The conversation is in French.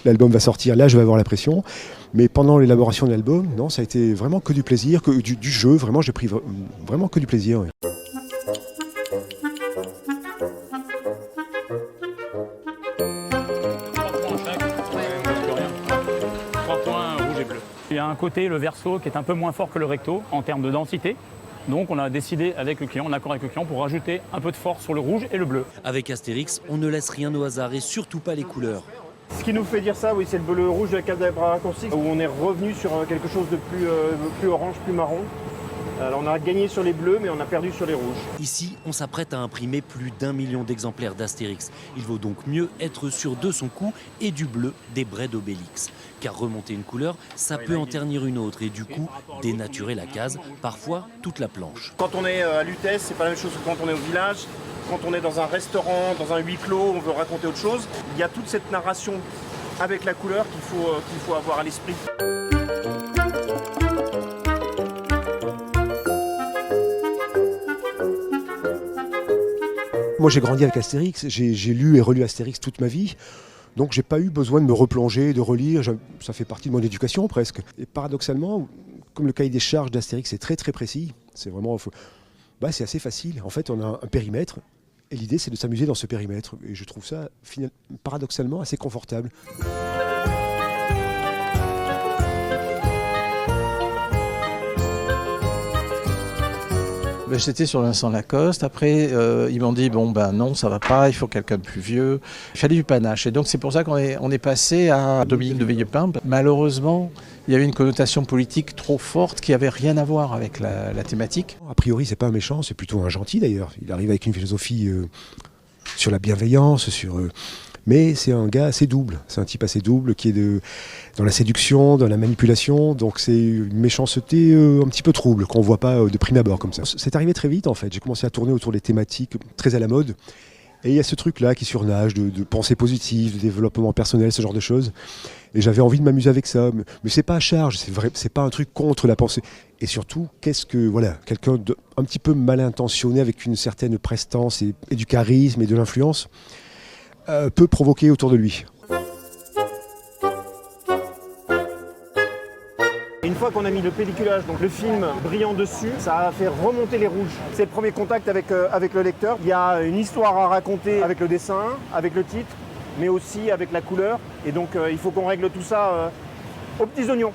l'album va sortir, là je vais avoir la pression. Mais pendant l'élaboration de l'album, non, ça a été vraiment que du plaisir, que du jeu, vraiment j'ai pris vraiment que du plaisir. Oui. Il y a un côté, le verso, qui est un peu moins fort que le recto en termes de densité. Donc on a décidé avec le client, en accord avec le client, pour rajouter un peu de force sur le rouge et le bleu. Avec Astérix, on ne laisse rien au hasard et surtout pas les couleurs. Ce qui nous fait dire ça, oui, c'est le bleu rouge de la case raccourci, où on est revenu sur quelque chose de plus orange, plus marron. Alors on a gagné sur les bleus, mais on a perdu sur les rouges. Ici, on s'apprête à imprimer plus d'1 million d'exemplaires d'Astérix. Il vaut donc mieux être sûr de son coup et du bleu des braies d'Obélix. Car remonter une couleur, ça peut en ternir une autre et du coup dénaturer la case, parfois toute la planche. Quand on est à l'UTS, c'est pas la même chose que quand on est au village. Quand on est dans un restaurant, dans un huis clos, on veut raconter autre chose. Il y a toute cette narration avec la couleur qu'il faut avoir à l'esprit. Moi j'ai grandi avec Astérix, j'ai lu et relu Astérix toute ma vie, donc j'ai pas eu besoin de me replonger, de relire, ça fait partie de mon éducation presque. Et paradoxalement, comme le cahier des charges d'Astérix est très très précis, c'est vraiment, c'est assez facile. En fait on a un périmètre et l'idée c'est de s'amuser dans ce périmètre et je trouve ça paradoxalement assez confortable. J'étais sur Vincent Lacoste, après ils m'ont dit non ça va pas, il faut quelqu'un de plus vieux, il fallait du panache et donc c'est pour ça qu'on est passé à Dominique de Villepin. Malheureusement il y avait une connotation politique trop forte qui avait rien à voir avec la thématique. A priori c'est pas un méchant, c'est plutôt un gentil d'ailleurs, il arrive avec une philosophie sur la bienveillance, mais c'est un gars assez double, c'est un type assez double qui est dans la séduction, dans la manipulation, donc c'est une méchanceté un petit peu trouble qu'on ne voit pas de prime abord comme ça. C'est arrivé très vite en fait, j'ai commencé à tourner autour des thématiques très à la mode, et il y a ce truc-là qui surnage, de pensée positive, de développement personnel, ce genre de choses, et j'avais envie de m'amuser avec ça, mais c'est pas à charge, c'est pas un truc contre la pensée, et surtout, quelqu'un un petit peu mal intentionné avec une certaine prestance et du charisme et de l'influence, peut provoquer autour de lui. Une fois qu'on a mis le pelliculage, donc le film brillant dessus, ça a fait remonter les rouges. C'est le premier contact avec le lecteur. Il y a une histoire à raconter avec le dessin, avec le titre, mais aussi avec la couleur. Et donc il faut qu'on règle tout ça aux petits oignons.